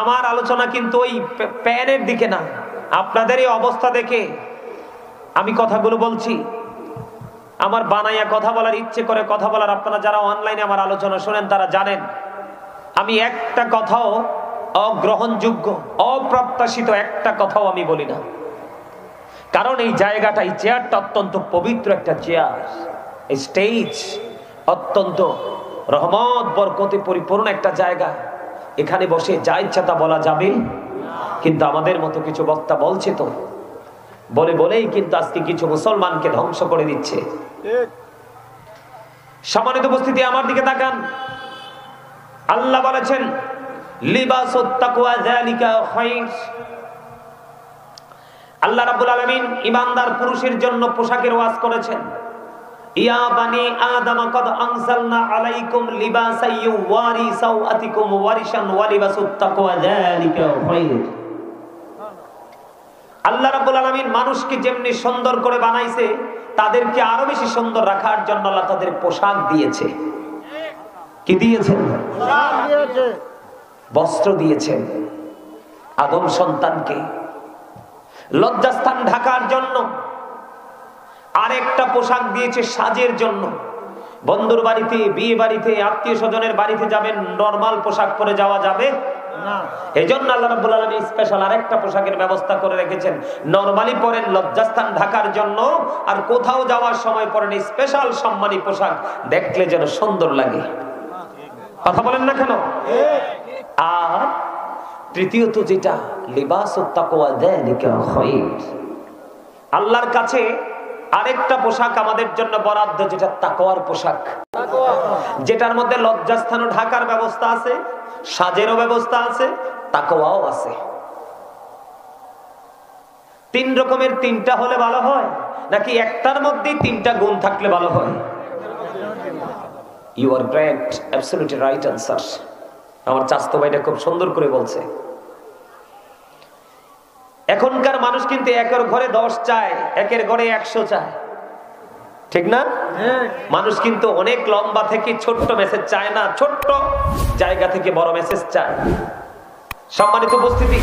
আমার আলোচনা কিন্তু ওই প্যানের দিকে না, আপনাদের এই অবস্থা দেখে আমি কথাগুলো বলছি। আমার বানাইয়া কথা বলার ইচ্ছে করে কথা বলার, আপনারা যারা অনলাইনে আমার আলোচনা শোনেন তারা জানেন আমি একটা কথাও অগ্রহণযোগ্য অপ্রত্যাশিত একটা কথাও আমি বলি না। কারণ এই জায়গাটা, এই চেয়ারটা অত্যন্ত পবিত্র একটা চেয়ার, এই স্টেজ অত্যন্ত রহমত বরকতে পরিপূর্ণ একটা জায়গা। এখানে বসে যা ইচ্ছা তা বলা যাবে, কিন্তু আমাদের মতো কিছু বক্তা বলছে তো, বলেই কিন্তু আজকে কিছু মুসলমানকে ধ্বংস করে দিচ্ছে। সম্মানিত উপস্থিতি, আমার দিকে তাকান। আল্লাহ বলেছেন লিবাসুত তাকওয়া যালিকা খায়র। আল্লাহ রাব্বুল আলামিন ঈমানদার পুরুষের জন্য পোশাকের ওয়াজ করেছেন। ইয়া বানি আদম কদ আনজালনা আলাইকুম লিবাসান ইউওয়ারি সাওআতিকুম ওয়ারিশান ওয়া লিবাসুত তাকওয়া যালিকা খায়র। আল্লাহ রাব্বুল আলামিন মানুষকে যেমনি সুন্দর করে বানাইছে, তাদেরকে আরো বেশি সুন্দর রাখার জন্য আল্লাহ তাদের পোশাক দিয়েছে। কি দিয়েছেন? পোশাক দিয়েছে, বস্ত্র দিয়েছেন। আদম সন্তানকে লজ্জাস্থান ঢাকার জন্য আরেকটা পোশাক দিয়েছে সাজের জন্য। বন্ধুর বাড়িতে, বিয়ে বাড়িতে, আত্মীয় স্বজনের বাড়িতে যাবেন, নরমাল পোশাক পরে যাওয়া যাবে না। এই জন্য আল্লাহ রাব্বুল আলামিন স্পেশাল আরেকটা পোশাকের ব্যবস্থা করে রেখেছেন। নরমালি পরেন লজ্জাস্থান ঢাকার জন্য, আর কোথাও যাওয়ার সময় পরেন স্পেশাল সম্মানী পোশাক, দেখলে যেন সুন্দর লাগে। কথা বলেন না কেন? আর তৃতীয়ত যেটা, লিবাসুত তাকওয়া যালিকা খায়র। আল্লাহর কাছে আরেকটা পোশাক আমাদের জন্য বরাদ্দ, যেটা তাকওয়ার পোশাক, যেটার মধ্যে লজ্জাস্থান ঢাকার ব্যবস্থা আছে, সাজেরও ব্যবস্থা আছে, তাকওয়াও আছে। তিন রকমের তিনটা হলে ভালো হয়, নাকি একটার মধ্যেই তিনটা গুণ থাকলে ভালো হয়? You are great, absolutely right answer. আমার চাচতো ভাইটা খুব সুন্দর করে বলছে। এখনকার মানুষ কিন্তু একের ঘরে 10 চায়, একের ঘরে 100 চায়, ঠিক না? মানুষ কিন্তু অনেক লম্বা থেকে ছোট্ট মেসেজ চায় না, ছোট্ট জায়গা থেকে বড় মেসেজ চায়। সম্মানিত উপস্থিতি,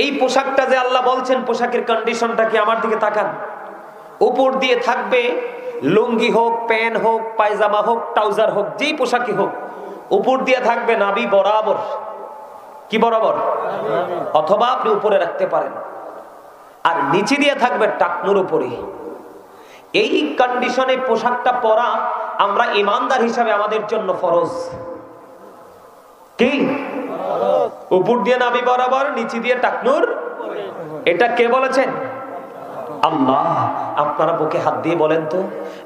এই পোশাকটা যে আল্লাহ বলছেন, পোশাকের কন্ডিশনটা কি? আমার দিকে তাকান। উপর দিয়ে থাকবে লুঙ্গি হোক, প্যান্ট হোক, পায়জামা হোক, ট্রাউজার হোক, যেই পোশাকই হোক, উপর দিয়ে থাকবে নাভি বরাবর। কি বরাবর? অথবা আপনি উপরে রাখতে পারেন, আর নিচে দিয়ে থাকবে টাকনুর উপরে। এই কন্ডিশনে পোশাকটা পরা আমরা ইমানদার হিসাবে আমাদের জন্য ফরজ। কি? উপর দিয়ে নাভি বরাবর, নিচে দিয়ে টাকনুর। এটা কে বলেছেন? আল্লাহ। আপনারা বুকে হাত দিয়ে বলেন তো,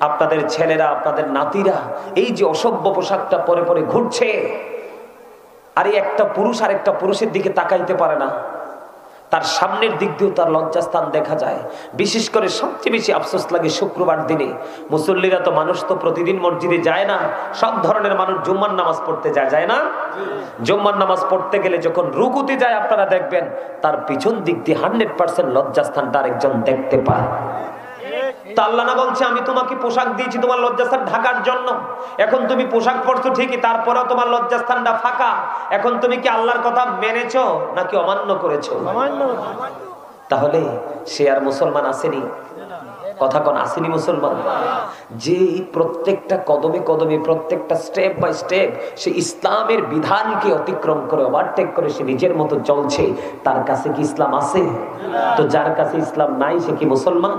আপনাদের ছেলেরা, আপনাদের নাতিরা এই যে অসভ্য পোশাকটা পরে পরে ঘুরছে, আর একটা পুরুষ আর একটা পুরুষের দিকে তাকাইতে পারে না, তার সামনের দিক দিয়েও তার লজ্জাস্থান দেখা যায়। বিশেষ করে সবচেয়ে বেশি আফসোস লাগে শুক্রবার দিনে। মুসল্লিরা তো, মানুষ তো প্রতিদিন মসজিদে যায় না, সব ধরনের মানুষ জুম্মার নামাজ পড়তে যায় না? জুম্মার নামাজ পড়তে গেলে যখন রুকুতে যায়, আপনারা দেখবেন তার পিছন দিক দিয়ে 100% লজ্জাস্থানটা আরেকজন দেখতে পায়। তা আল্লাহ না বলছে, আমি তোমাকে পোশাক দিয়েছি তোমার লজ্জাস্থান ঢাকার জন্য। এখন তুমি পোশাক পরছো ঠিকই, তারপরেও তোমার লজ্জাস্থানটা ফাঁকা। এখন তুমি কি আল্লাহর কথা মেনেছো নাকি অমান্য করেছো? তাহলে সে আর মুসলমান আসেনি? কথা কোন আসেনি মুসলমান? যে প্রত্যেকটা কদমে কদমে, প্রত্যেকটা স্টেপ বাই স্টেপ সে ইসলামের বিধানকে অতিক্রম করে, ওভারটেক করে সে নিজের মতো চলছে, তার কাছে কি ইসলাম আছে? তো যার কাছে ইসলাম নাই, সে কি মুসলমান?